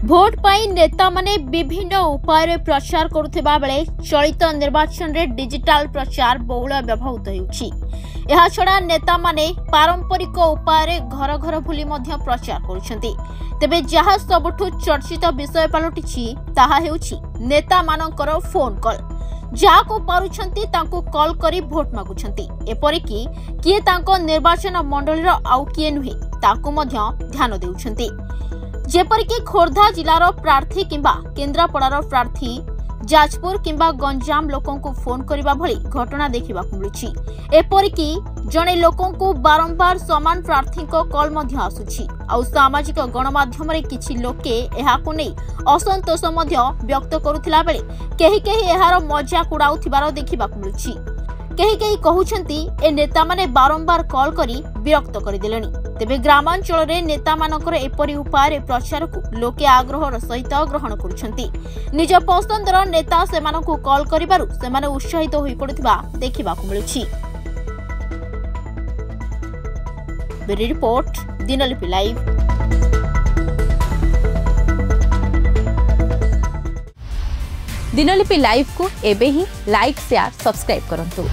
Vote पाई नेता माने विभिन्न उपाय प्रचार करुवा बेले चलित निर्वाचन रे डिजिटल प्रचार बहुल व्यवहृत होउछि। एहा छडा नेता माने पारंपरिक उपाय घर घर बुली मध्य प्रचार करुछंती। तेबे जहा सबठु चर्चित विषय पलटिछि ताहा हेउछि नेता मानकर फोन कॉल। जाको पारुछंती तांको कॉल करी भोट मागुछंती। एपरिकी किए तांको निर्वाचन मंडलीर आउ किए नुहे ताको मध्य ध्यान देउछंती। जेपरिकी खोर्धा जिलार प्रार्थी किंबा केन्द्रापड़ार प्रार्थी जाजपुर किंबा गंजाम लोकों को फोन करने भली घटना देखा मिलुछि। एपरिकी जड़े लोकों को बारंबार समान प्रार्थी को कॉल मध्य आसुछि। आउ सामाजिक गणमाध्यम रे किछि लोके एहाको नै असंतोष मध्य व्यक्त करुथिला बेले केही केही एहार मजाक उड़ाउथिबार देखा मिलुछि। केही केही कहउछंती ए नेता माने बारंबार कॉल करी विरक्त करदेलेनी। तेबे ग्रामांचल रे नेता मानकर एपरि उपाय प्रचार को लोके आग्रहर सहित ग्रहण करुछंती। निज पसंदर नेता सेमानकु कॉल करिबारु सेमाने उत्साहित होई पडुथिबा देखिबाकु मिलुछि। Bureau report Dinalipi live. Dinalipi live को एबे ही लाइक शेयर सब्सक्राइब करंतु।